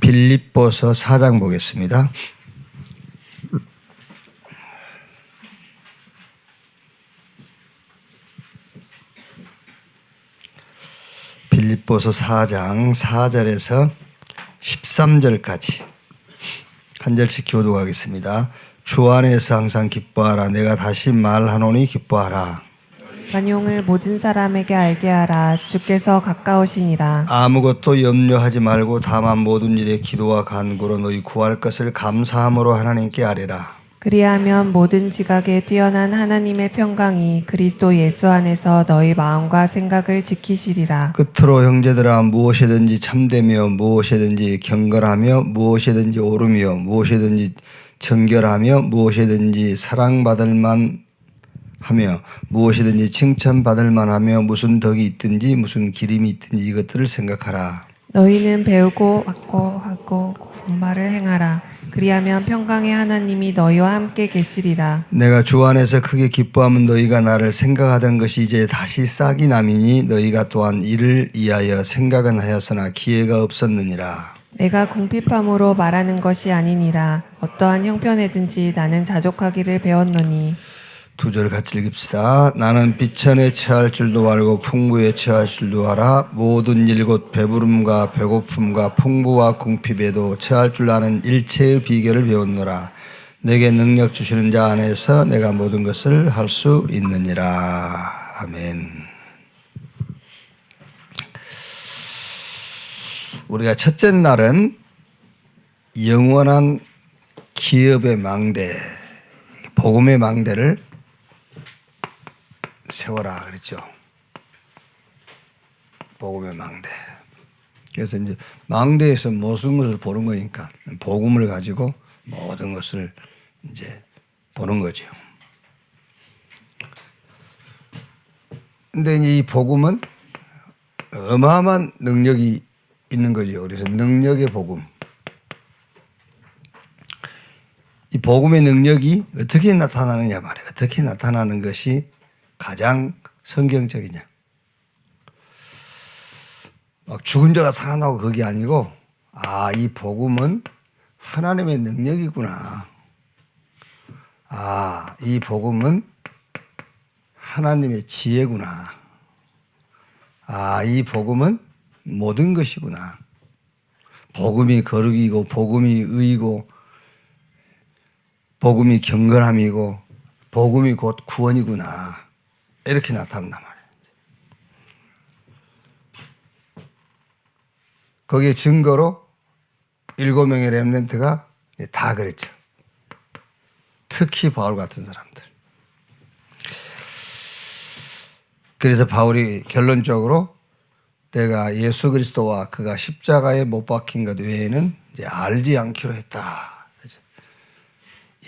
빌립보서 4장 보겠습니다. 빌립보서 4장 4절에서 13절까지 한 절씩 교독하겠습니다. 주 안에서 항상 기뻐하라. 내가 다시 말하노니 기뻐하라. 관용을 모든 사람에게 알게 하라. 주께서 가까우시니라. 아무것도 염려하지 말고 다만 모든 일에 기도와 간구로 너희 구할 것을 감사함으로 하나님께 아뢰라. 그리하면 모든 지각에 뛰어난 하나님의 평강이 그리스도 예수 안에서 너희 마음과 생각을 지키시리라. 끝으로 형제들아, 무엇이든지 참되며 무엇이든지 경건하며 무엇이든지 옳으며 무엇이든지 정결하며 무엇이든지 사랑받을 만하며 무엇이든지 칭찬받을 만하며 무슨 덕이 있든지 무슨 기림이 있든지 이것들을 생각하라. 너희는 배우고 받고 하고 분말을 행하라. 그리하면 평강의 하나님이 너희와 함께 계시리라. 내가 주 안에서 크게 기뻐하면 너희가 나를 생각하던 것이 이제 다시 싹이 남이니 너희가 또한 이를 위하여 생각은 하였으나 기회가 없었느니라. 내가 궁핍함으로 말하는 것이 아니니라. 어떠한 형편에든지 나는 자족하기를 배웠노니. 2절 같이 읽읍시다. 나는 비천에 처할 줄도 알고 풍부에 처할 줄도 알아. 모든 일 곧 배부름과 배고픔과 풍부와 궁핍에도 처할 줄 아는 일체의 비결을 배웠노라. 내게 능력 주시는 자 안에서 내가 모든 것을 할 수 있느니라. 아멘. 우리가 첫째 날은 영원한 기업의 망대, 복음의 망대를 세워라 그랬죠. 복음의 망대. 그래서 이제 망대에서 무슨 것을 보는 거니까 복음을 가지고 모든 것을 이제 보는 거죠. 근데 이 복음은 어마어마한 능력이 있는 거죠. 그래서 능력의 복음. 이 복음의 능력이 어떻게 나타나느냐 말이에요. 어떻게 나타나는 것이 가장 성경적이냐. 막 죽은 자가 살아나고 그게 아니고, 이 복음은 하나님의 능력이구나. 이 복음은 하나님의 지혜구나. 이 복음은 모든 것이구나. 복음이 거룩이고, 복음이 의이고, 복음이 경건함이고, 복음이 곧 구원이구나. 이렇게 나타난단 말이에요. 거기에 증거로 7명의 렘넌트가 다 그랬죠. 특히 바울 같은 사람들. 그래서 바울이 결론적으로 내가 예수 그리스도와 그가 십자가에 못 박힌 것 외에는 이제 알지 않기로 했다.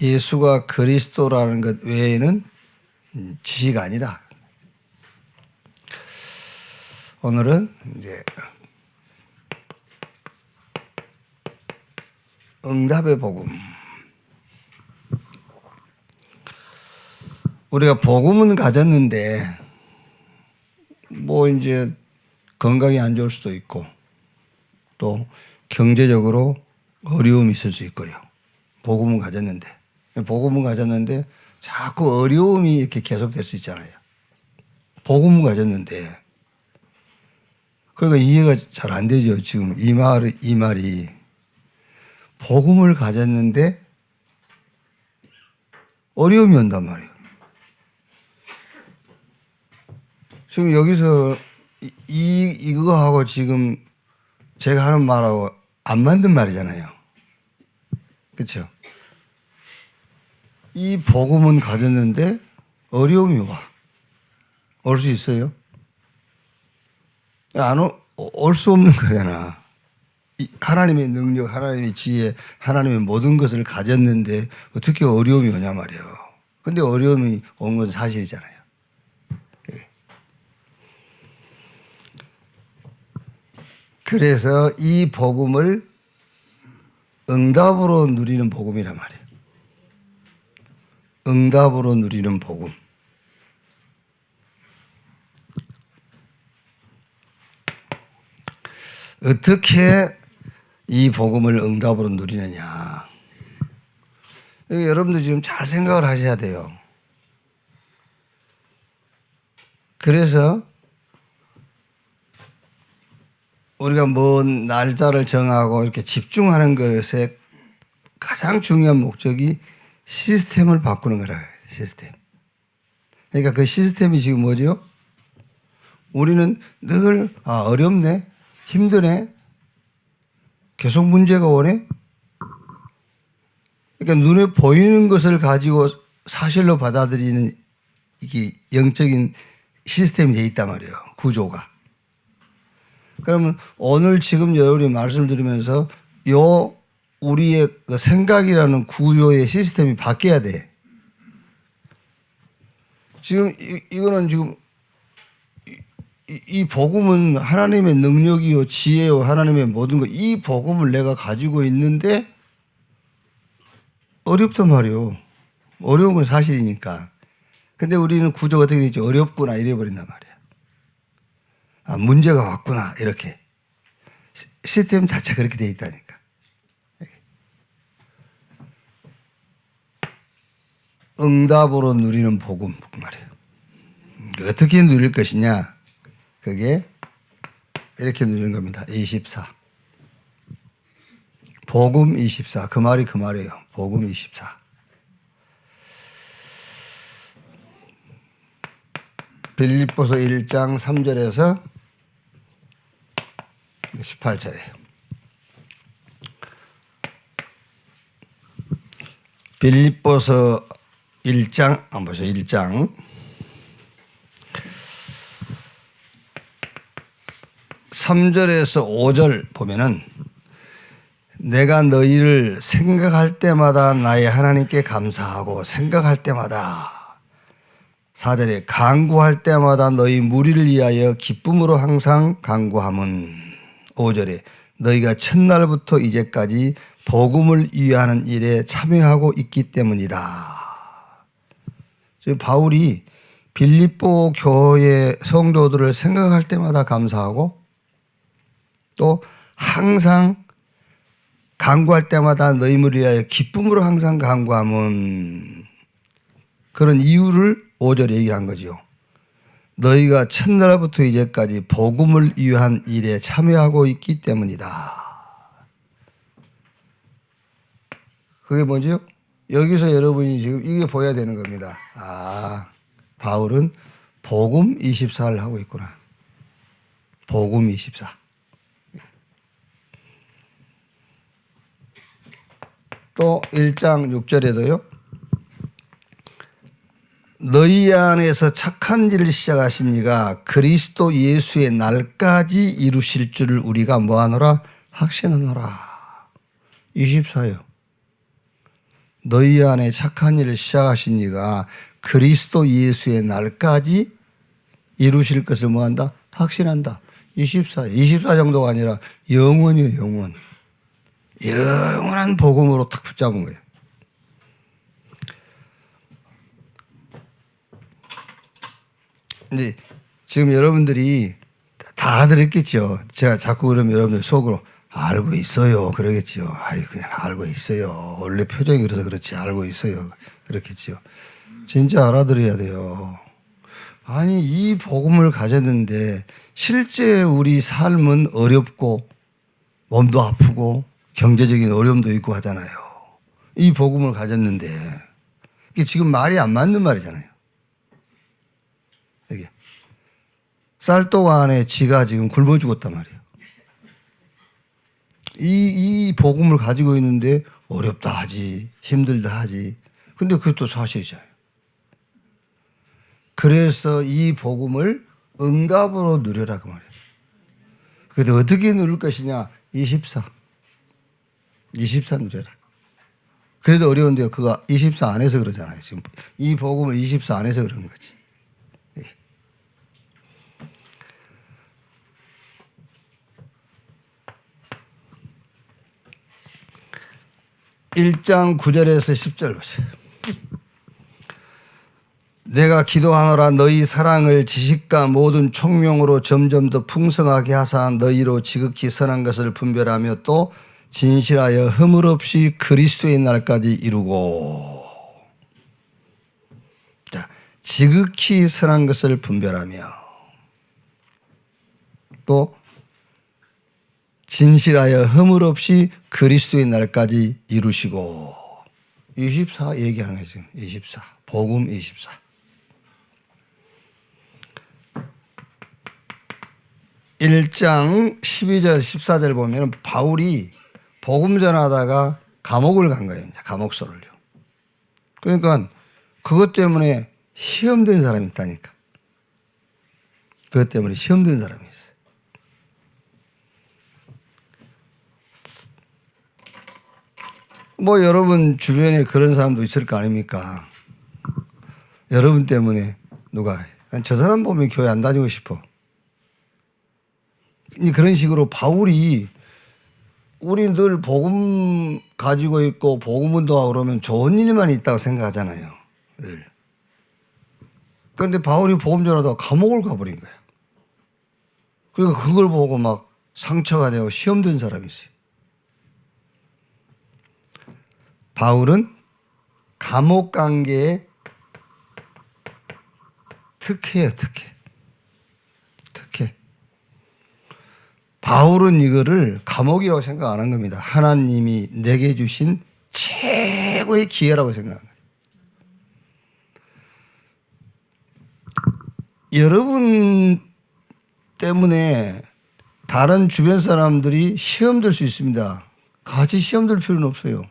예수가 그리스도라는 것 외에는 지식 아니다. 오늘은 이제 응답의 복음. 우리가 복음은 가졌는데 뭐 이제 건강이 안 좋을 수도 있고 또 경제적으로 어려움이 있을 수 있고요. 복음은 가졌는데 자꾸 어려움이 이렇게 계속될 수 있잖아요. 복음은 가졌는데 그러니까 이해가 잘 안 되죠. 지금 이 말이 복음을 가졌는데 어려움이 온단 말이에요. 지금 여기서 이거하고 지금 제가 하는 말하고 안 맞는 말이잖아요. 그렇죠? 이 복음은 가졌는데 어려움이 와. 올 수 있어요? 올 수 없는 거잖아. 하나님의 능력, 하나님의 지혜, 하나님의 모든 것을 가졌는데 어떻게 어려움이 오냐 말이에요. 근데 어려움이 온 건 사실이잖아요. 그래서 이 복음을 응답으로 누리는 복음이란 말이에요. 응답으로 누리는 복음. 어떻게 이 복음을 응답으로 누리느냐. 여러분들 지금 잘 생각을 하셔야 돼요. 그래서 우리가 뭔 날짜를 정하고 이렇게 집중하는 것에 가장 중요한 목적이 시스템을 바꾸는 거라. 시스템. 그러니까 그 시스템이 지금 뭐죠? 우리는 늘 어렵네, 힘드네, 계속 문제가 오네. 그러니까 눈에 보이는 것을 가지고 사실로 받아들이는 이게 영적인 시스템이 돼 있단 말이에요. 구조가. 그러면 오늘 지금 여러분이 말씀을 들으면서 우리의 그 생각이라는 구조의 시스템이 바뀌어야 돼. 지금 이거는 지금 이 복음은 하나님의 능력이요, 지혜요, 하나님의 모든 것, 이 복음을 내가 가지고 있는데 어렵단 말이에요. 어려운 건 사실이니까. 근데 우리는 구조가 어떻게 되죠? 어렵구나 이래버린단 말이에요. 문제가 왔구나 이렇게. 시스템 자체가 그렇게 돼 있다니까. 응답으로 누리는 복음 말이에요. 어떻게 누릴 것이냐? 그게 이렇게 누리는 겁니다. 24. 복음 24. 그 말이 그 말이에요. 복음 24. 빌립보서 1장 3절에서 18절이에요. 빌립보서 1장, 보세요. 1장 3절에서 5절 보면은 내가 너희를 생각할 때마다 나의 하나님께 감사하고 생각할 때마다 4절에 간구할 때마다 너희 무리를 위하여 기쁨으로 항상 간구함은 5절에 너희가 첫날부터 이제까지 복음을 위하는 일에 참여하고 있기 때문이다. 바울이 빌립보 교회 성도들을 생각할 때마다 감사하고 또 항상 간구할 때마다 너희 무리를 위하여 기쁨으로 항상 간구함은 그런 이유를 5절에 얘기한 거죠. 너희가 첫날부터 이제까지 복음을 위한 일에 참여하고 있기 때문이다. 그게 뭐죠? 여기서 여러분이 지금 이게 보여야 되는 겁니다. 바울은 복음 24를 하고 있구나. 복음 24. 또 1장 6절에도요. 너희 안에서 착한 일을 시작하신 이가 그리스도 예수의 날까지 이루실 줄을 우리가 뭐하노라? 확신하노라. 24요. 너희 안에 착한 일을 시작하신 이가 그리스도 예수의 날까지 이루실 것을 뭐한다? 확신한다. 24. 24 정도가 아니라 영원이요, 영원. 영원한 복음으로 탁 붙잡은 거예요. 근데 지금 여러분들이 다 알아들었겠죠. 제가 자꾸 그러면 여러분들 속으로 알고 있어요. 그러겠죠. 그냥 알고 있어요. 원래 표정이 그래서 그렇지. 알고 있어요. 그렇겠죠. 진짜 알아들어야 돼요. 아니, 이 복음을 가졌는데 실제 우리 삶은 어렵고 몸도 아프고 경제적인 어려움도 있고 하잖아요. 이 복음을 가졌는데 이게 지금 말이 안 맞는 말이잖아요. 이게 쌀독 안에 쥐가 지금 굶어 죽었단 말이에요. 이 복음을 가지고 있는데 어렵다 하지, 힘들다 하지. 근데 그것도 사실이잖아요. 그래서 이 복음을 응답으로 누려라 그 말이에요. 그래도 어떻게 누릴 것이냐? 24 누려라. 그래도 어려운데요. 그가 24 안에서 그러잖아요. 지금 이 복음을 24 안에서 그러는 거지. 1장 9절에서 10절 보세요. 내가 기도하노라 너희 사랑을 지식과 모든 총명으로 점점 더 풍성하게 하사 너희로 지극히 선한 것을 분별하며 또 진실하여 허물 없이 그리스도의 날까지 이루고. 자, 지극히 선한 것을 분별하며 또 진실하여 허물 없이 그리스도의 날까지 이루시고. 24 얘기하는 거예요. 지금 24 복음 24. 일 장 12절 14절 보면 바울이 복음 전하다가 감옥을 간 거예요. 이제 감옥소를요. 그러니까 그것 때문에 시험된 사람이 있다니까. 그것 때문에 시험된 사람이 있어요. 뭐 여러분 주변에 그런 사람도 있을 거 아닙니까? 여러분 때문에 누가 저 사람 보면 교회 안 다니고 싶어. 그런 식으로 바울이 우리 늘 복음 가지고 있고 복음 운동하고 그러면 좋은 일만 있다고 생각하잖아요. 늘. 그런데 바울이 복음 전하다가 감옥을 가버린 거예요. 그러니까 그걸 보고 막 상처가 되고 시험된 사람이 있어요. 바울은 감옥 관계에 특혜예요. 특혜. 바울은 이거를 감옥이라고 생각 안 한 겁니다. 하나님이 내게 주신 최고의 기회라고 생각한 거예요. 여러분 때문에 다른 주변 사람들이 시험 들 수 있습니다. 같이 시험 들 필요는 없어요.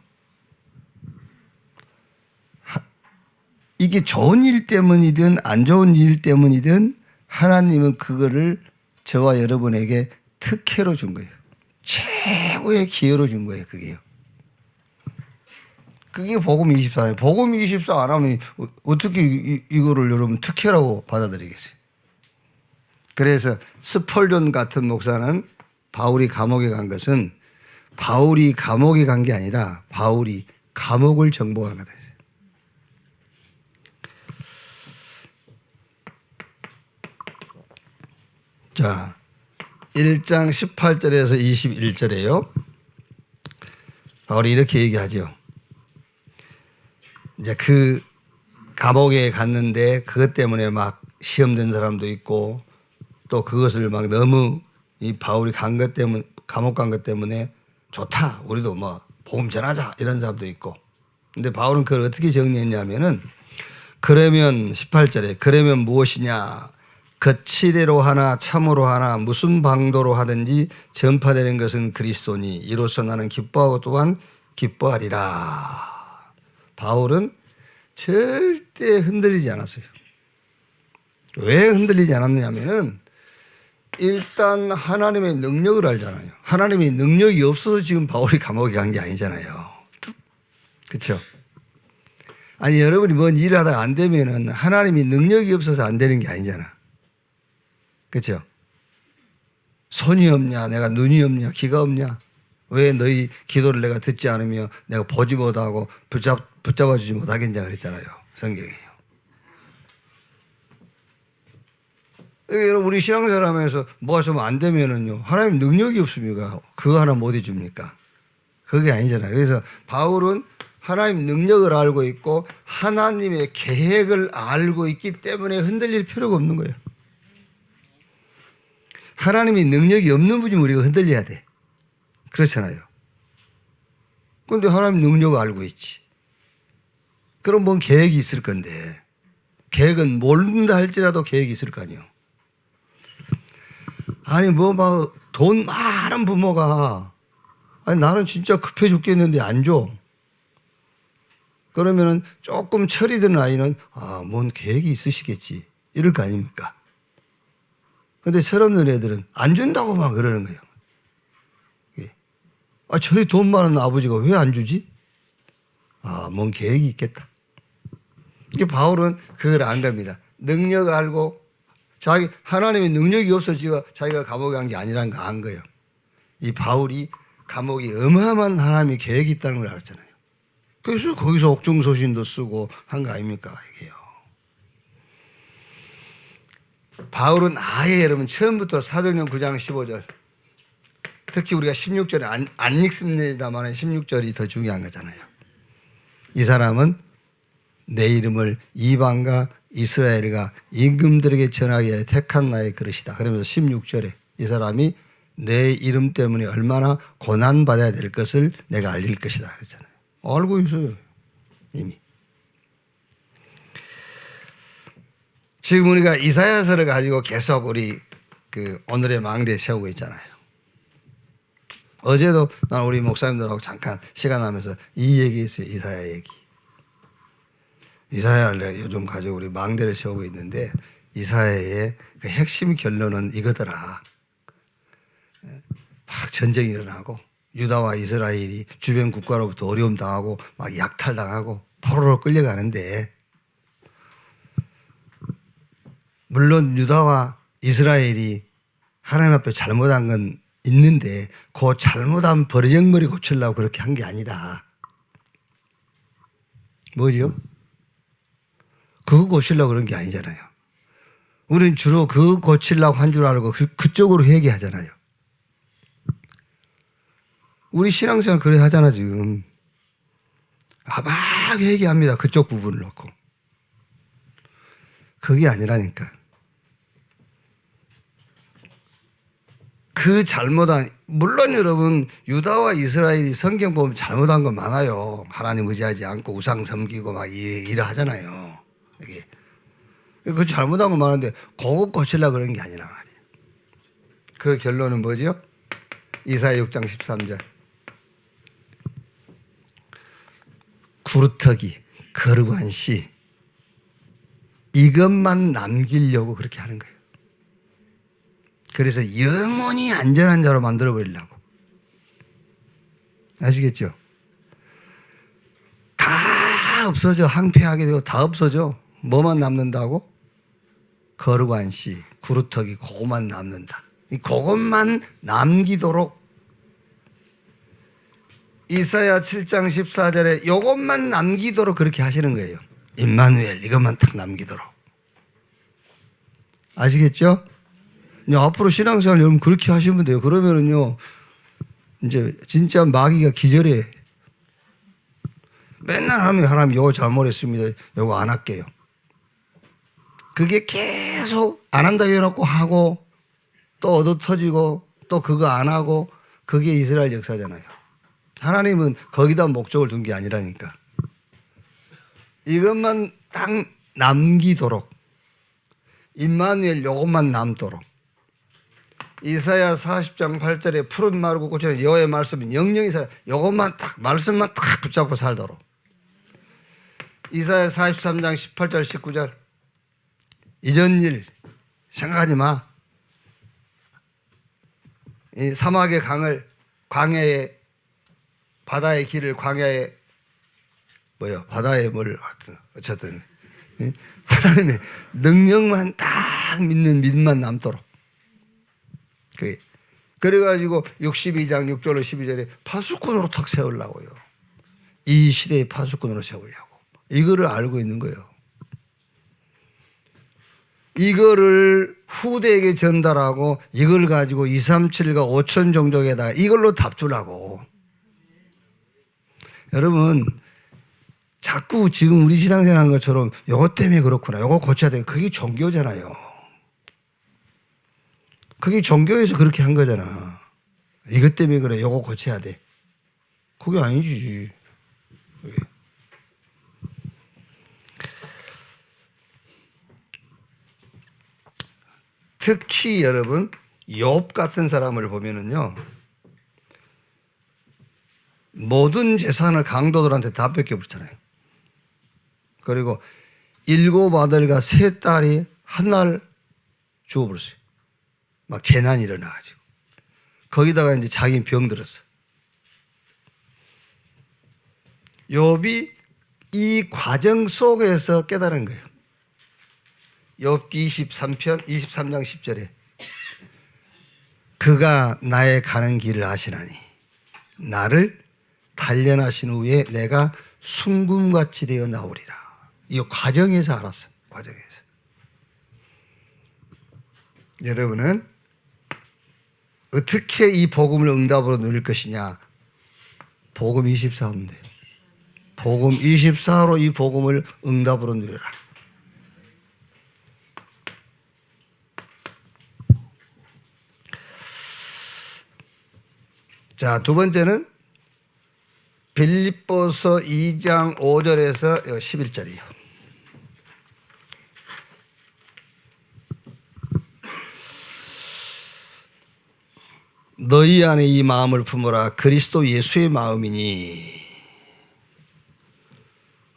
이게 좋은 일 때문이든 안 좋은 일 때문이든 하나님은 그거를 저와 여러분에게 특혜로 준 거예요. 최고의 기회로 준 거예요. 그게요. 그게 복음 24예요. 복음 24 안 하면 어떻게 이거를 여러분 특혜라고 받아들이겠어요. 그래서 스펄전 같은 목사는 바울이 감옥에 간 것은 바울이 감옥에 간 게 아니라 바울이 감옥을 정복한 거다. 자, 1장 18절에서 21절에요. 바울이 이렇게 얘기하죠. 이제 그 감옥에 갔는데 그것 때문에 막 시험된 사람도 있고 또 그것을 막 너무 이 바울이 간 것 때문에 감옥 간 것 때문에 좋다. 우리도 뭐 복음 전하자 이런 사람도 있고. 근데 바울은 그걸 어떻게 정리했냐면은 그러면 18절에 그러면 무엇이냐? 거칠애로 하나 참으로 하나 무슨 방도로 하든지 전파되는 것은 그리스도니 이로써 나는 기뻐하고 또한 기뻐하리라. 바울은 절대 흔들리지 않았어요. 왜 흔들리지 않았느냐면은 일단 하나님의 능력을 알잖아요. 하나님의 능력이 없어서 지금 바울이 감옥에 간 게 아니잖아요. 그렇죠? 아니 여러분이 뭔 일을 하다가 안 되면은 하나님이 능력이 없어서 안 되는 게 아니잖아. 그렇죠? 손이 없냐, 내가 눈이 없냐, 귀가 없냐, 왜 너희 기도를 내가 듣지 않으며 내가 보지 못하고 붙잡아 주지 못하겠냐 그랬잖아요. 성경이에요. 여러분 우리 신앙생활하면서 뭐가 좀 안 되면은요 하나님 능력이 없습니까? 그거 하나 못 해줍니까? 그게 아니잖아요. 그래서 바울은 하나님 능력을 알고 있고 하나님의 계획을 알고 있기 때문에 흔들릴 필요가 없는 거예요. 하나님이 능력이 없는 분이면 우리가 흔들려야 돼. 그렇잖아요. 그런데 하나님 능력을 알고 있지. 그럼 뭔 계획이 있을 건데 계획은 모른다 할지라도 계획이 있을 거 아니에요. 아니 뭐 막 돈 많은 부모가 아니 나는 진짜 급해 죽겠는데 안 줘. 그러면은 조금 철이 든 아이는 뭔 계획이 있으시겠지 이럴 거 아닙니까? 근데 철없는 애들은 안 준다고 막 그러는 거예요. 저리 돈 많은 아버지가 왜 안 주지? 뭔 계획이 있겠다. 이게 바울은 그걸 안 겁니다. 능력 알고 하나님의 능력이 없어 자기가 감옥에 간 게 아니라는 거 안 거예요. 이 바울이 감옥이 어마어마한 하나님의 계획이 있다는 걸 알았잖아요. 그래서 거기서 옥중서신도 쓰고 한 거 아닙니까 이게요. 바울은 아예 여러분 처음부터 사도행전 9장 15절 특히 우리가 16절에 안 읽습니다만 16절이 더 중요한 거잖아요. 이 사람은 내 이름을 이방과 이스라엘과 임금들에게 전하기 위해 택한 나의 그릇이다. 그러면서 16절에 이 사람이 내 이름 때문에 얼마나 고난받아야 될 것을 내가 알릴 것이다 그랬잖아요. 알고 있어요. 이미. 지금 우리가 이사야서를 가지고 계속 우리 오늘의 망대에 세우고 있잖아요. 어제도 난 우리 목사님들하고 잠깐 시간 나면서 이 얘기했어요. 이사야 얘기. 이사야를 내가 요즘 가지고 우리 망대를 세우고 있는데 이사야의 그 핵심 결론은 이거더라. 막 전쟁이 일어나고 유다와 이스라엘이 주변 국가로부터 어려움 당하고 막 약탈당하고 포로로 끌려가는데 물론 유다와 이스라엘이 하나님 앞에 잘못한 건 있는데 그 잘못한 버르장머리 고치려고 그렇게 한 게 아니다. 뭐죠? 그거 고치려고 그런 게 아니잖아요. 우리는 주로 그거 고치려고 한 줄 알고 그쪽으로 회개하잖아요. 우리 신앙생활 그래 하잖아 지금. 막 회개합니다. 그쪽 부분을 놓고. 그게 아니라니까. 그 잘못한, 물론 여러분 유다와 이스라엘이 성경 보면 잘못한 거 많아요. 하나님 의지하지 않고 우상 섬기고 막 이래 하잖아요. 이게. 그 잘못한 거 많은데 그거 고치려고 그런 게 아니란 말이에요. 그 결론은 뭐죠? 이사야 6장 13절. 구루터기, 거룩한 씨, 이것만 남기려고 그렇게 하는 거예요. 그래서 영원히 안전한 자로 만들어버리려고. 아시겠죠? 다 없어져. 항폐하게 되고 다 없어져. 뭐만 남는다고? 거룩한 씨, 구루터기, 그것만 남는다. 그것만 남기도록 이사야 7장 14절에 이것만 남기도록 그렇게 하시는 거예요. 임마누엘 이것만 딱 남기도록. 아시겠죠? 앞으로 신앙생활 여러분 그렇게 하시면 돼요. 그러면은요 이제 진짜 마귀가 기절해. 맨날 하나님 이거 잘못했습니다. 이거 안 할게요. 그게 계속 안 한다고 해놓고 하고 또 얻어 터지고 또 그거 안 하고 그게 이스라엘 역사잖아요. 하나님은 거기다 목적을 둔 게 아니라니까. 이것만 딱 남기도록. 임마누엘 요것만 남도록. 이사야 40장 8절에 푸른 마르고 꽃처럼 여호와의 말씀은 영영이 살아. 요것만 딱 말씀만 딱 붙잡고 살도록. 이사야 43장 18절 19절. 이전 일 생각하지 마. 이 사막의 강을 광야에 바다의 길을 광야에 바다에 뭘 어쨌든 하나님의 능력만 딱 믿는 믿만 남도록. 그래가지고 62장 6절로 12절에 파수꾼으로 탁 세우려고요. 이 시대의 파수꾼으로 세우려고. 이거를 알고 있는 거예요. 이거를 후대에게 전달하고 이걸 가지고 2, 3, 7과 5천 종족에다 이걸로 답주라고. 여러분 자꾸 지금 우리 신앙생활 하는 것처럼 요것 때문에 그렇구나. 요거 고쳐야 돼. 그게 종교잖아요. 그게 종교에서 그렇게 한 거잖아. 이것 때문에 그래. 요거 고쳐야 돼. 그게 아니지. 그게. 특히 여러분 욥 같은 사람을 보면은요. 모든 재산을 강도들한테 다 뺏겨버렸잖아요. 그리고 7 아들과 3 딸이 한 날 죽어버렸어요. 막 재난이 일어나가지고. 거기다가 이제 자기 병 들었어. 욥이 이 과정 속에서 깨달은 거예요. 욥기 23장 10절에 그가 나의 가는 길을 아시나니 나를 단련하신 후에 내가 순금같이 되어 나오리라. 이 과정에서 알았어요. 과정에서. 여러분은 어떻게 이 복음을 응답으로 누릴 것이냐? 복음 24하면 돼요. 복음 24로 이 복음을 응답으로 누려라. 자, 두 번째는 빌립보서 2장 5절에서 11절이에요. 너희 안에 이 마음을 품어라. 그리스도 예수의 마음이니.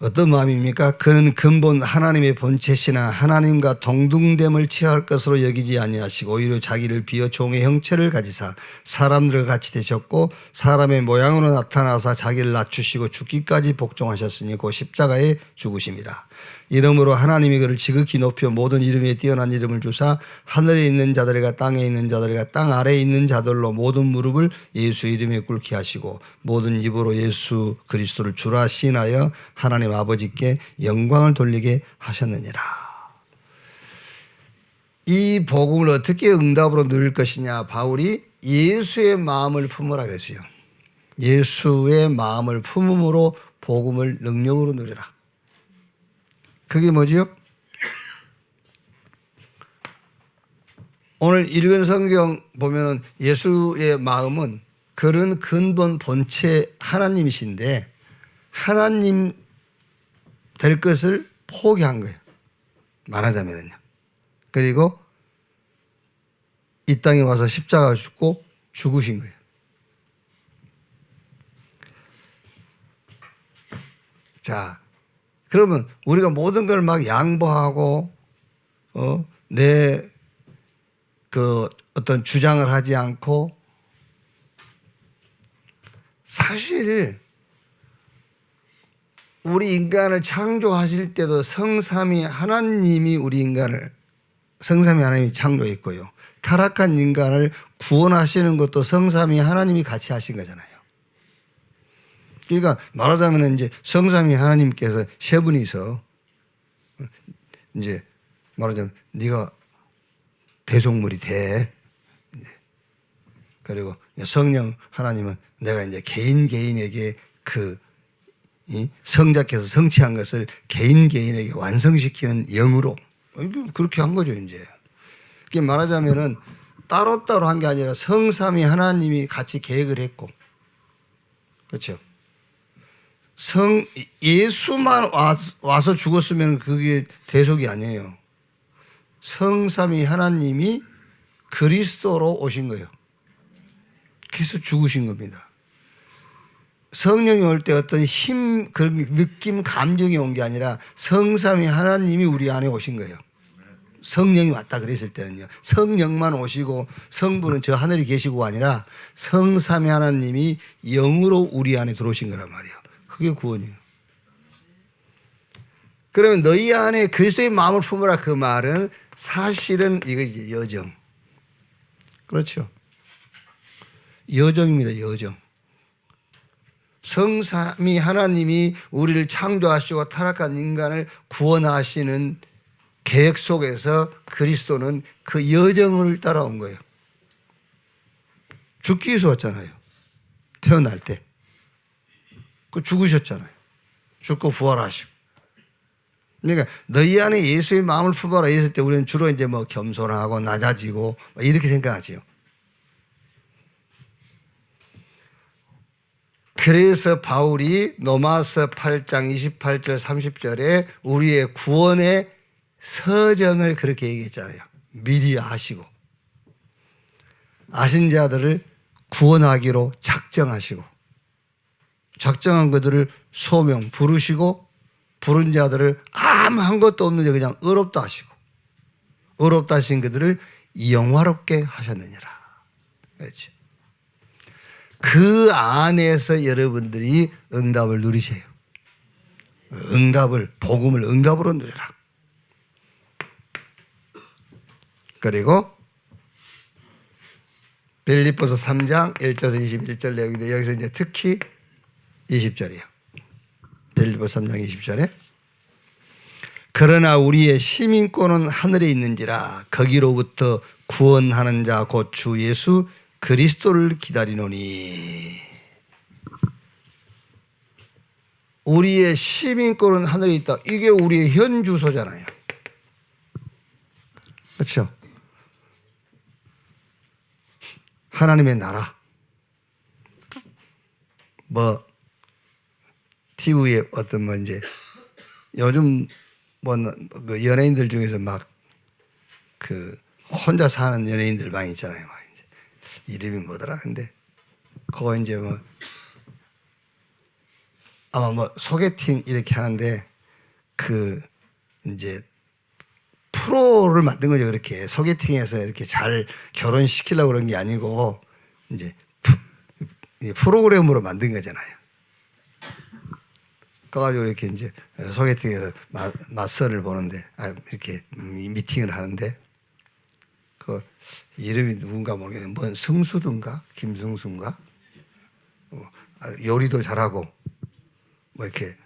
어떤 마음입니까? 그는 근본 하나님의 본체시나 하나님과 동등됨을 취할 것으로 여기지 아니하시고 오히려 자기를 비어 종의 형체를 가지사 사람들과 같이 되셨고 사람의 모양으로 나타나사 자기를 낮추시고 죽기까지 복종하셨으니 곧 십자가에 죽으심이라. 이름으로 하나님이 그를 지극히 높여 모든 이름에 뛰어난 이름을 주사 하늘에 있는 자들과 땅에 있는 자들과 땅 아래에 있는 자들로 모든 무릎을 예수 이름에 꿇게 하시고 모든 입으로 예수 그리스도를 주라 시인하여 하나님 아버지께 영광을 돌리게 하셨느니라. 이 복음을 어떻게 응답으로 누릴 것이냐? 바울이 예수의 마음을 품으라 그랬어요. 예수의 마음을 품음으로 복음을 능력으로 누리라. 그게 뭐지요? 오늘 읽은 성경 보면 예수의 마음은 그런 근본 본체 하나님이신데 하나님 될 것을 포기한 거예요. 말하자면요. 그리고 이 땅에 와서 십자가 죽고 죽으신 거예요. 자, 그러면 우리가 모든 걸 막 양보하고 내 그 어떤 주장을 하지 않고 사실 우리 인간을 창조하실 때도 성삼위 하나님이 우리 인간을 성삼위 하나님이 창조했고요. 타락한 인간을 구원하시는 것도 성삼위 하나님이 같이 하신 거잖아요. 그러니까 말하자면 이제 성삼위 하나님께서 세 분이서 이제 말하자면 네가 대속물이 돼. 그리고 성령 하나님은 내가 이제 개인에게 그 성자께서 성취한 것을 개인에게 완성시키는 영으로 그렇게 한 거죠 이제. 그게 말하자면은 따로따로 한 게 아니라 성삼위 하나님이 같이 계획을 했고, 그렇죠. 예수만 와서 죽었으면 그게 대속이 아니에요. 성삼위 하나님이 그리스도로 오신 거예요. 그래서 죽으신 겁니다. 성령이 올 때 어떤 힘, 그런 느낌, 감정이 온 게 아니라 성삼위 하나님이 우리 안에 오신 거예요. 성령이 왔다 그랬을 때는요. 성령만 오시고 성부는 저 하늘에 계시고 아니라 성삼위 하나님이 영으로 우리 안에 들어오신 거란 말이에요. 그게 구원이에요. 그러면 너희 안에 그리스도의 마음을 품으라 그 말은 사실은 이거 이제 여정. 그렇죠. 여정입니다. 여정. 성삼위 하나님이 우리를 창조하시고 타락한 인간을 구원하시는 계획 속에서 그리스도는 그 여정을 따라온 거예요. 죽기 위해서 왔잖아요. 태어날 때. 그 죽으셨잖아요. 죽고 부활하시고. 그러니까 너희 안에 예수의 마음을 품어라 했을 때 우리는 주로 이제 뭐 겸손하고 낮아지고 이렇게 생각하지요. 그래서 바울이 로마서 8장 28절 30절에 우리의 구원의 서정을 그렇게 얘기했잖아요. 미리 아시고 아신 자들을 구원하기로 작정하시고 작정한 그들을 소명 부르시고 부른 자들을 아무 한 것도 없는데 그냥 의롭다 하시고 의롭다 하신 그들을 영화롭게 하셨느니라. 그렇지. 그 안에서 여러분들이 응답을 누리세요. 복음을 응답으로 누려라. 그리고 빌립보서 3장 1절에서 21절 내용인데 여기서 이제 특히 20절이에요. 빌립보서 3장 20절에 그러나 우리의 시민권은 하늘에 있는지라 거기로부터 구원하는 자 곧 주 예수 그리스도를 기다리노니. 우리의 시민권은 하늘에 있다. 이게 우리의 현 주소잖아요. 그렇죠? 하나님의 나라. 뭐 TV에 어떤 뭐 이제 요즘 뭐 그 연예인들 중에서 막 그 혼자 사는 연예인들 많이 있잖아요. 막 이제 이름이 뭐더라? 근데 그거 이제 뭐 아마 뭐 소개팅 이렇게 하는데 그 이제 프로를 만든 거죠. 그렇게 소개팅에서 이렇게 잘 결혼시키려고 그런 게 아니고 이제 프로그램으로 만든 거잖아요. 그래가지고 이렇게 이제 소개팅에서 맞선을 보는데 이렇게 미팅을 하는데 그 이름이 누군가 모르겠는데 뭔 승수든가 김승수인가 요리도 잘하고 뭐 이렇게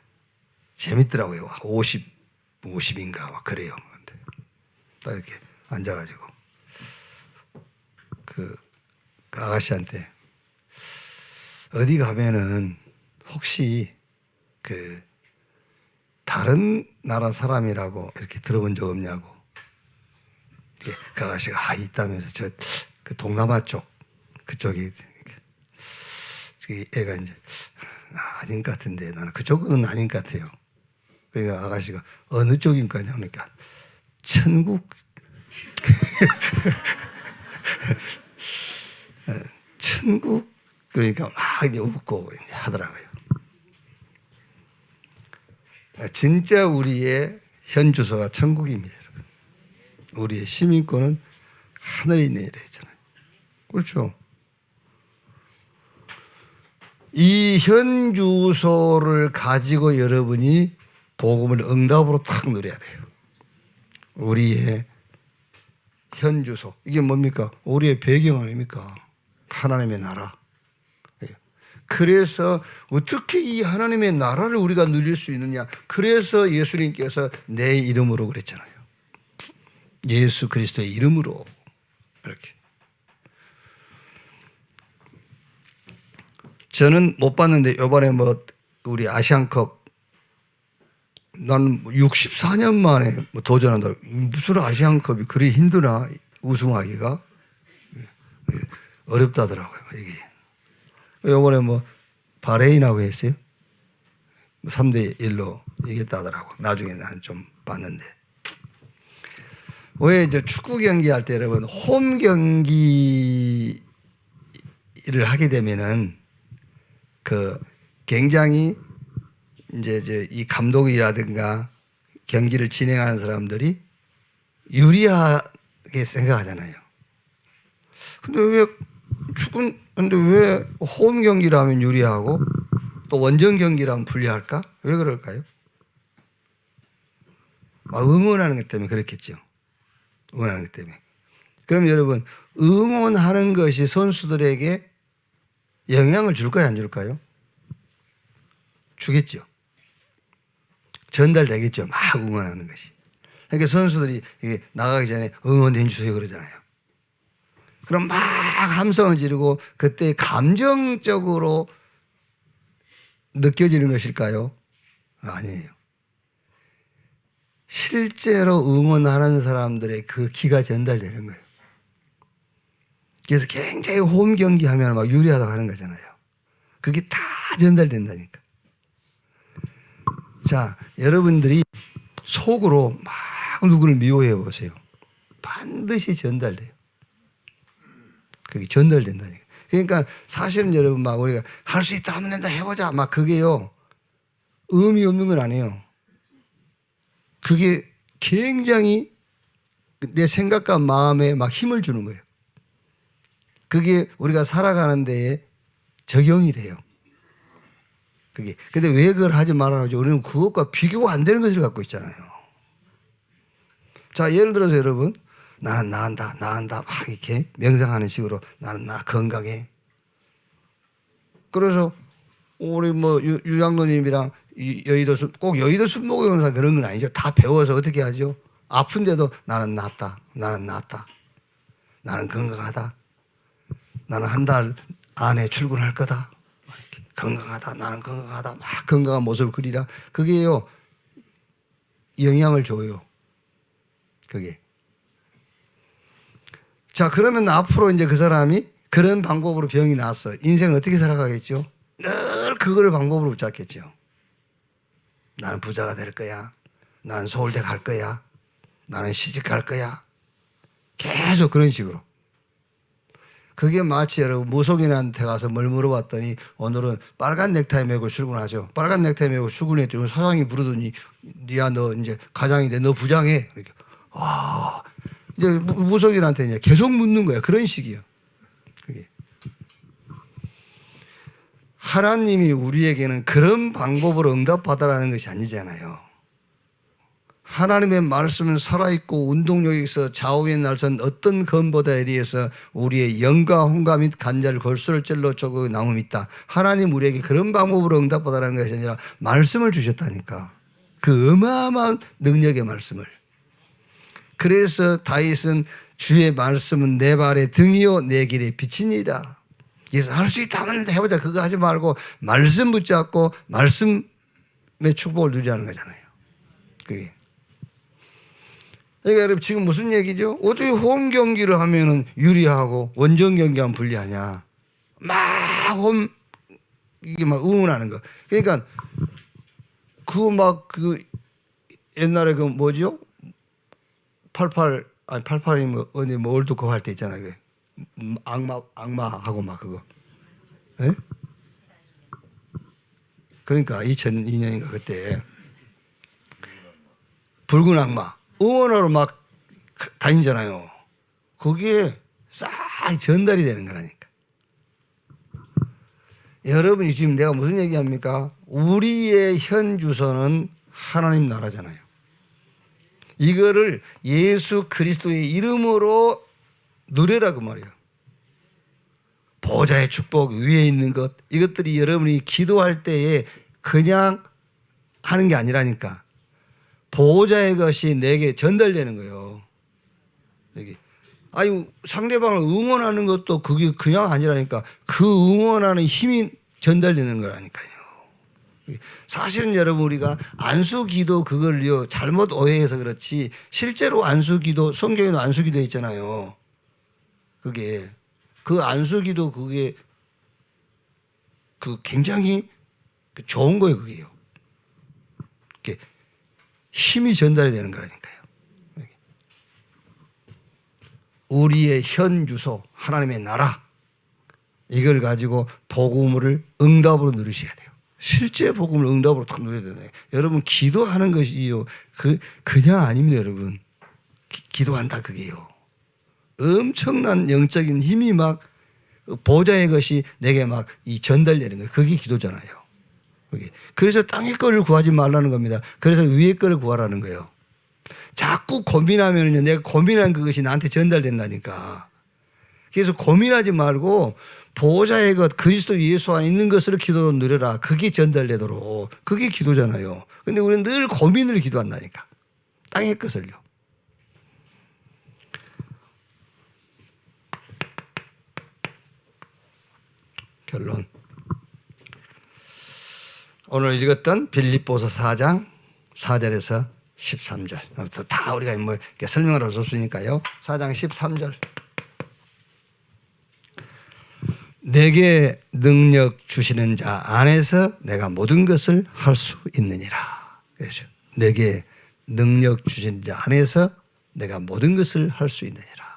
재밌더라고요. 50인가 막 그래요. 딱 이렇게 앉아가지고 그 아가씨한테 어디 가면은 혹시 그 다른 나라 사람이라고 이렇게 들어본 적 없냐고. 그 아가씨가 있다면서 저 그 동남아 쪽 그쪽이 애가 이제 아닌 것 같은데 나는 그쪽은 아닌 것 같아요. 그러니까 아가씨가 어느 쪽인 거냐 그러니까 천국 천국 그러니까 막 이제 웃고 이제 하더라고요. 진짜 우리의 현 주소가 천국입니다. 여러분. 우리의 시민권은 하늘에 있는 일에 있잖아요. 그렇죠. 이 현 주소를 가지고 여러분이 복음을 응답으로 탁 누려야 돼요. 우리의 현 주소. 이게 뭡니까? 우리의 배경 아닙니까? 하나님의 나라. 그래서 어떻게 이 하나님의 나라를 우리가 누릴 수 있느냐. 그래서 예수님께서 내 이름으로 그랬잖아요. 예수 그리스도의 이름으로 이렇게. 저는 못 봤는데 이번에 뭐 우리 아시안컵 난 64년 만에 뭐 도전한다. 무슨 아시안컵이 그리 힘드나 우승하기가 어렵다더라고요. 이게. 이번에 뭐 바레인하고 했어요. 3대1로 이겼다더라고. 나중에 난 좀 봤는데. 왜 이제 축구 경기 할 때 여러분 홈 경기를 하게 되면은 그 굉장히 이제 이 감독이라든가 경기를 진행하는 사람들이 유리하게 생각하잖아요. 근데 왜 홈 경기라면 유리하고 또 원정 경기라면 불리할까? 왜 그럴까요? 응원하는 것 때문에 그렇겠죠. 응원하는 것 때문에. 그럼 여러분 응원하는 것이 선수들에게 영향을 줄까요? 안 줄까요? 주겠죠. 전달되겠죠. 막 응원하는 것이. 그러니까 선수들이 나가기 전에 응원해 주세요 그러잖아요. 그럼 막 함성을 지르고 그때 감정적으로 느껴지는 것일까요? 아니에요. 실제로 응원하는 사람들의 그 기가 전달되는 거예요. 그래서 굉장히 홈 경기 하면 막 유리하다고 하는 거잖아요. 그게 다 전달된다니까. 자, 여러분들이 속으로 막 누구를 미워해 보세요. 반드시 전달돼요. 그게 전달된다니까. 그러니까 사실은 여러분 막 우리가 할 수 있다 하면 된다 해보자 막 그게요. 의미 없는 건 아니에요. 그게 굉장히 내 생각과 마음에 막 힘을 주는 거예요. 그게 우리가 살아가는 데에 적용이 돼요. 그게. 근데 왜 그걸 하지 말아야죠? 우리는 그것과 비교가 안 되는 것을 갖고 있잖아요. 자, 예를 들어서 여러분, 나는 나은다, 막 이렇게 명상하는 식으로 나는 나 건강해. 그래서 우리 뭐 유장로님이랑 꼭 여의도 순복에 오는 사람 그런 건 아니죠. 다 배워서 어떻게 하죠? 아픈데도 나는 낫다, 나는 건강하다. 나는 한 달 안에 출근할 거다. 건강하다. 나는 건강하다. 막 건강한 모습을 그리라. 그게요, 영향을 줘요. 그게. 자, 그러면 앞으로 이제 그 사람이 그런 방법으로 병이 났어. 인생을 어떻게 살아가겠죠? 늘 그걸 방법으로 붙잡겠죠. 나는 부자가 될 거야. 나는 서울대 갈 거야. 나는 시집 갈 거야. 계속 그런 식으로. 그게 마치 여러분 무속인한테 가서 뭘 물어봤더니 오늘은 빨간 넥타이 메고 출근하죠. 빨간 넥타이 메고 출근했더니 사장이 부르더니 니야 너 이제 가장인데 너 부장해. 이렇게. 와, 이제 무속인한테 이제 계속 묻는 거야. 그런 식이요. 그게. 하나님이 우리에게는 그런 방법으로 응답받아라는 것이 아니잖아요. 하나님의 말씀은 살아있고 운동력이 있어 좌우의 날선 어떤 검보다 에리에서 우리의 영과 혼과 및 간절 골수를 찔러 쪼고 나무 있다. 하나님 우리에게 그런 방법으로 응답받아라는 것이 아니라 말씀을 주셨다니까. 그 어마어마한 능력의 말씀을. 그래서 다윗은 주의 말씀은 내 발의 등이요 내 길의 빛이니이다. 그래서 할 수 있다 하면 해보자. 그거 하지 말고 말씀 붙잡고 말씀의 축복을 누리라는 거잖아요. 그게. 그러니까 여러분 지금 무슨 얘기죠? 어떻게 홈 경기를 하면은 유리하고 원정 경기하면 불리하냐? 막 홈 이게 막 응원하는 거. 그러니까 그 옛날에 그 뭐죠? 88이 뭐 어디 뭐 월드컵 할 때 있잖아요. 그 악마하고 막 그거. 예? 그러니까 2002년인가 그때 붉은 악마. 응원하러 막 다니잖아요. 그게 싹 전달이 되는 거라니까. 여러분이 지금 내가 무슨 얘기합니까? 우리의 현 주소는 하나님 나라잖아요. 이거를 예수 그리스도의 이름으로 누려라 그 말이에요. 보좌의 축복 위에 있는 것 이것들이 여러분이 기도할 때에 그냥 하는 게 아니라니까. 보호자의 것이 내게 전달되는 거예요. 여기. 아니, 상대방을 응원하는 것도 그게 그냥 아니라니까. 그 응원하는 힘이 전달되는 거라니까요. 사실은 여러분 우리가 안수기도 그걸요 잘못 오해해서 그렇지 실제로 안수기도 성경에도 안수기도 있잖아요. 그게 그 안수기도 그게 그 굉장히 좋은 거예요. 그게요. 힘이 전달이 되는 거라니까요. 우리의 현 주소 하나님의 나라 이걸 가지고 복음을 응답으로 누리셔야 돼요. 실제 복음을 응답으로 탁 누려야 되네. 여러분 기도하는 것이요 그냥 아닙니다. 여러분 기도한다 그게요. 엄청난 영적인 힘이 막 보좌의 것이 내게 막 이 전달되는 거예요. 그게 기도잖아요. 그래서 땅의 거를 구하지 말라는 겁니다. 그래서 위의 거를 구하라는 거예요. 자꾸 고민하면요, 내가 고민한 그것이 나한테 전달된다니까. 그래서 고민하지 말고 보호자의 것, 그리스도 예수 안에 있는 것을 기도로 누려라. 그게 전달되도록. 그게 기도잖아요. 근데 우리는 늘 고민을 기도한다니까. 땅의 것을요. 결론. 오늘 읽었던 빌립보서 4장 4절에서 13절. 다 우리가 뭐 설명을 할 수 없으니까요. 4장 13절. 내게 능력 주시는 자 안에서 내가 모든 것을 할 수 있느니라. 그렇죠. 내게 능력 주시는 자 안에서 내가 모든 것을 할 수 있느니라.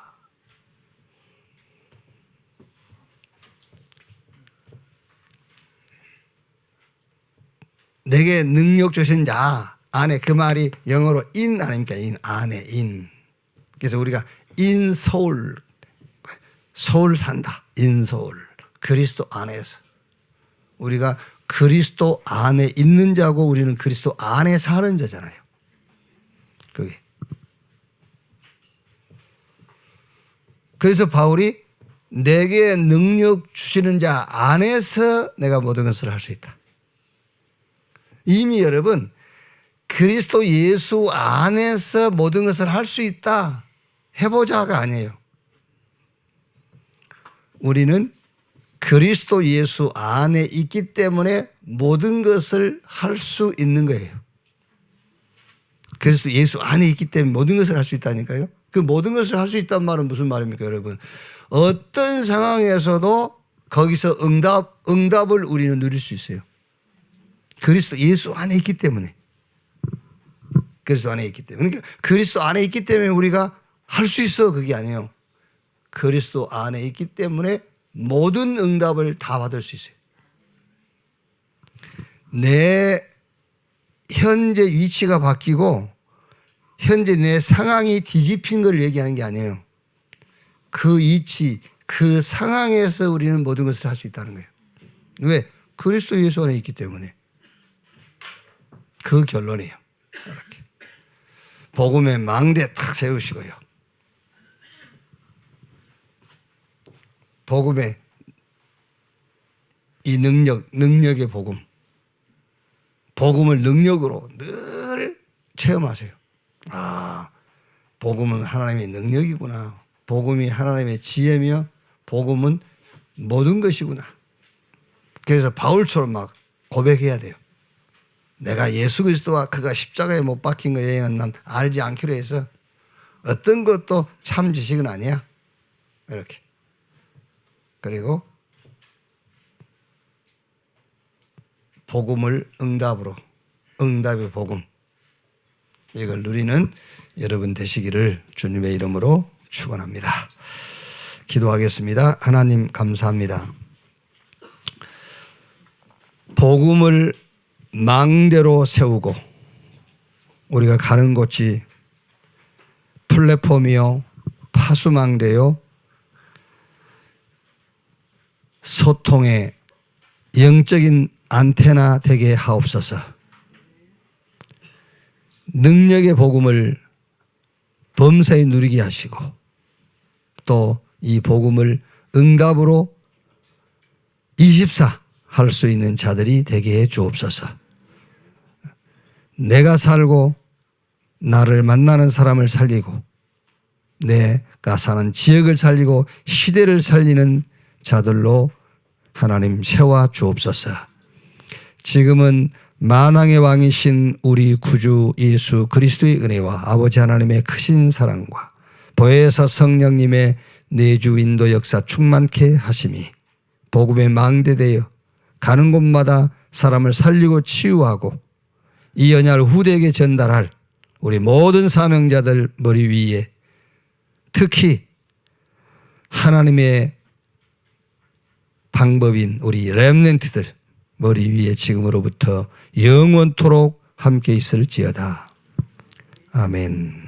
내게 능력 주신 자 안에 그 말이 영어로 in 아닙니까? in 안에 in. 그래서 우리가 in soul 소울 산다. in soul 그리스도 안에서 우리가 그리스도 안에 있는 자고 우리는 그리스도 안에 사는 자잖아요. 그게. 그래서 바울이 내게 능력 주시는 자 안에서 내가 모든 것을 할 수 있다. 이미 여러분 그리스도 예수 안에서 모든 것을 할 수 있다. 해보자가 아니에요. 우리는 그리스도 예수 안에 있기 때문에 모든 것을 할 수 있는 거예요. 그리스도 예수 안에 있기 때문에 모든 것을 할 수 있다니까요. 그 모든 것을 할 수 있단 말은 무슨 말입니까, 여러분? 어떤 상황에서도 거기서 응답을 우리는 누릴 수 있어요. 그리스도 예수 안에 있기 때문에. 그리스도 안에 있기 때문에. 그러니까 그리스도 안에 있기 때문에 우리가 할 수 있어, 그게 아니에요. 그리스도 안에 있기 때문에 모든 응답을 다 받을 수 있어요. 내 현재 위치가 바뀌고 현재 내 상황이 뒤집힌 걸 얘기하는 게 아니에요. 그 위치, 그 상황에서 우리는 모든 것을 할 수 있다는 거예요. 왜? 그리스도 예수 안에 있기 때문에. 그 결론이에요. 이렇게. 복음의 망대 탁 세우시고요. 복음의 이 능력의 복음. 복음을 능력으로 늘 체험하세요. 아, 복음은 하나님의 능력이구나. 복음이 하나님의 지혜며 복음은 모든 것이구나. 그래서 바울처럼 막 고백해야 돼요. 내가 예수 그리스도와 그가 십자가에 못 박힌 것에는 난 알지 않기로 해서 어떤 것도 참 지식은 아니야. 이렇게. 그리고 복음을 응답으로, 응답의 복음, 이걸 누리는 여러분 되시기를 주님의 이름으로 축원합니다. 기도하겠습니다. 하나님 감사합니다. 복음을 망대로 세우고 우리가 가는 곳이 플랫폼이요, 파수망대요, 소통의 영적인 안테나 되게 하옵소서. 능력의 복음을 범사에 누리게 하시고 또 이 복음을 응답으로 24 할 수 있는 자들이 되게 해 주옵소서. 내가 살고 나를 만나는 사람을 살리고 내가 사는 지역을 살리고 시대를 살리는 자들로 하나님 세워 주옵소서. 지금은 만왕의 왕이신 우리 구주 예수 그리스도의 은혜와 아버지 하나님의 크신 사랑과 보혜사 성령님의 내주 인도 역사 충만케 하심이 복음의 망대되어 가는 곳마다 사람을 살리고 치유하고 이 언약을 후대에게 전달할 우리 모든 사명자들 머리 위에 특히 하나님의 방법인 우리 렘넌트들 머리 위에 지금으로부터 영원토록 함께 있을지어다. 아멘.